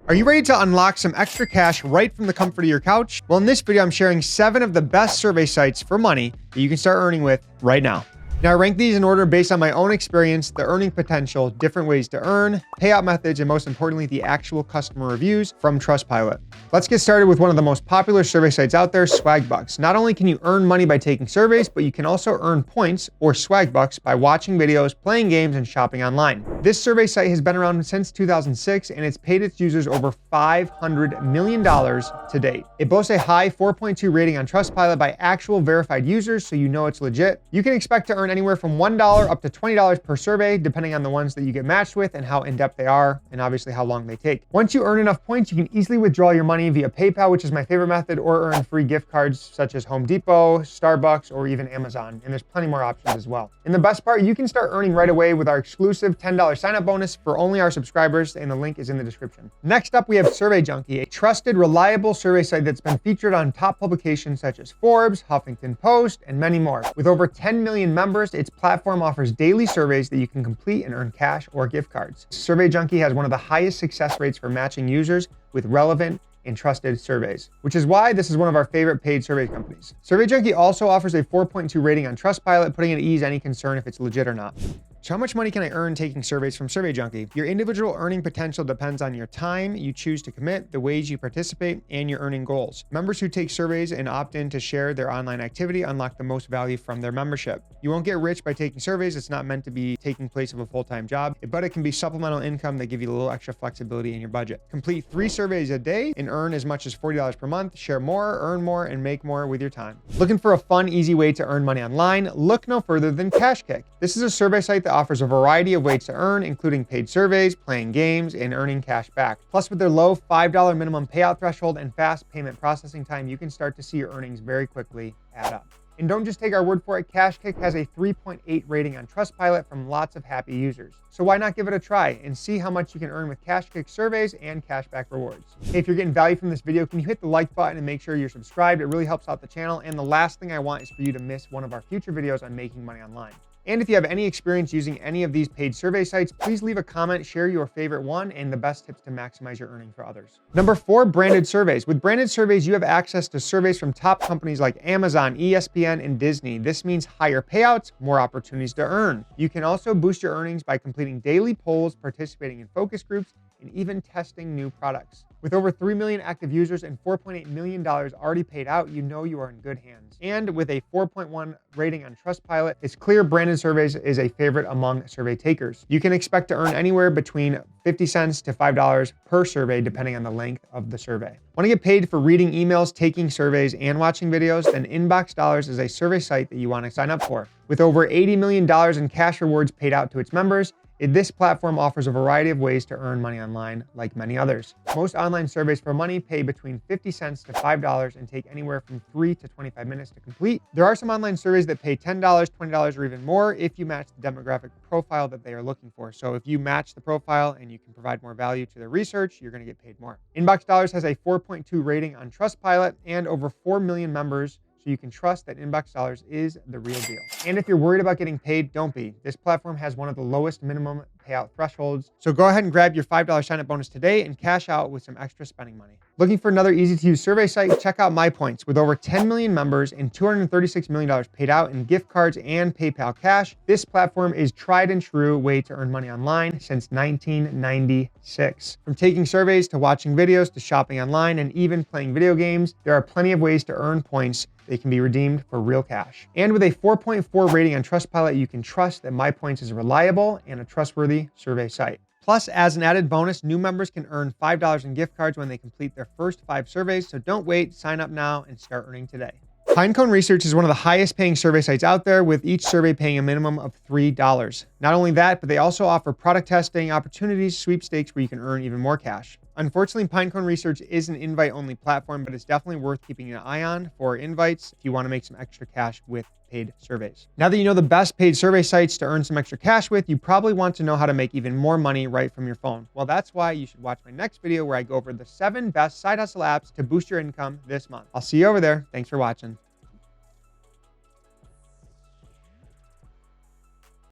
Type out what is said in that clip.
Are you ready to unlock some extra cash right from the comfort of your couch? Well, in this video, I'm sharing 7 of the best survey sites for money that you can start earning with right now. Now, I rank these in order based on my own experience, the earning potential, different ways to earn, payout methods, and most importantly, the actual customer reviews from Trustpilot. Let's get started with one of the most popular survey sites out there, Swagbucks. Not only can you earn money by taking surveys, but you can also earn points or Swagbucks by watching videos, playing games, and shopping online. This survey site has been around since 2006, and it's paid its users over $500 million to date. It boasts a high 4.2 rating on Trustpilot by actual verified users, so you know it's legit. You can expect to earn anywhere from $1 up to $20 per survey, depending on the ones that you get matched with and how in-depth they are, and obviously how long they take. Once you earn enough points, you can easily withdraw your money via PayPal, which is my favorite method, or earn free gift cards such as Home Depot, Starbucks, or even Amazon. And there's plenty more options as well. And the best part, you can start earning right away with our exclusive $10 sign-up bonus for only our subscribers, and the link is in the description. Next up, we have Survey Junkie, a trusted, reliable survey site that's been featured on top publications such as Forbes, Huffington Post, and many more. With over 10 million members, its platform offers daily surveys that you can complete and earn cash or gift cards. Survey Junkie has one of the highest success rates for matching users with relevant and trusted surveys, which is why this is one of our favorite paid survey companies. Survey Junkie also offers a 4.2 rating on Trustpilot, putting at ease any concern if it's legit or not. So how much money can I earn taking surveys from Survey Junkie? Your individual earning potential depends on your time you choose to commit, the ways you participate, and your earning goals. Members who take surveys and opt in to share their online activity unlock the most value from their membership. You won't get rich by taking surveys. It's not meant to be taking place of a full-time job, but it can be supplemental income that give you a little extra flexibility in your budget. Complete 3 surveys a day and earn as much as $40 per month. Share more, earn more, and make more with your time. Looking for a fun, easy way to earn money online? Look no further than Cashkick. This is a survey site that offers a variety of ways to earn, including paid surveys, playing games, and earning cash back. Plus, with their low $5 minimum payout threshold and fast payment processing time, you can start to see your earnings very quickly add up. And don't just take our word for it, Cashkick has a 3.8 rating on Trustpilot from lots of happy users. So why not give it a try and see how much you can earn with Cashkick surveys and cashback rewards. Hey, if you're getting value from this video, can you hit the like button and make sure you're subscribed? It really helps out the channel. And the last thing I want is for you to miss one of our future videos on making money online. And if you have any experience using any of these paid survey sites, please leave a comment, share your favorite one, and the best tips to maximize your earning for others. Number 4, branded surveys. With branded surveys, you have access to surveys from top companies like Amazon, ESPN, and Disney. This means higher payouts, more opportunities to earn. You can also boost your earnings by completing daily polls, participating in focus groups, and even testing new products. With over 3 million active users and $4.8 million already paid out, you know you are in good hands. And with a 4.1 rating on Trustpilot, it's clear branded surveys is a favorite among survey takers. You can expect to earn anywhere between 50 cents to $5 per survey, depending on the length of the survey. Want to get paid for reading emails, taking surveys, and watching videos? Then Inbox Dollars is a survey site that you want to sign up for. With over $80 million in cash rewards paid out to its members, this platform offers a variety of ways to earn money online, like many others. Most online surveys for money pay between 50 cents to $5 and take anywhere from 3 to 25 minutes to complete. There are some online surveys that pay $10, $20, or even more if you match the demographic profile that they are looking for. So if you match the profile and you can provide more value to their research, you're going to get paid more. Inbox Dollars has a 4.2 rating on Trustpilot and over 4 million members, so you can trust that Inbox Dollars is the real deal. And if you're worried about getting paid, don't be. This platform has one of the lowest minimum payout thresholds. So go ahead and grab your $5 sign-up bonus today and cash out with some extra spending money. Looking for another easy-to-use survey site? Check out MyPoints. With over 10 million members and $236 million paid out in gift cards and PayPal cash, this platform is tried and true way to earn money online since 1996. From taking surveys to watching videos to shopping online and even playing video games, there are plenty of ways to earn points. They can be redeemed for real cash. And with a 4.4 rating on Trustpilot, you can trust that MyPoints is reliable and a trustworthy survey site. Plus, as an added bonus, new members can earn $5 in gift cards when they complete their first 5 surveys. So don't wait, sign up now and start earning today. Pinecone Research is one of the highest paying survey sites out there, with each survey paying a minimum of $3. Not only that, but they also offer product testing opportunities, sweepstakes where you can earn even more cash. Unfortunately, Pinecone Research is an invite-only platform, but it's definitely worth keeping an eye on for invites if you want to make some extra cash with paid surveys. Now that you know the best paid survey sites to earn some extra cash with, you probably want to know how to make even more money right from your phone. Well, that's why you should watch my next video where I go over the 7 best side hustle apps to boost your income this month. I'll see you over there. Thanks for watching.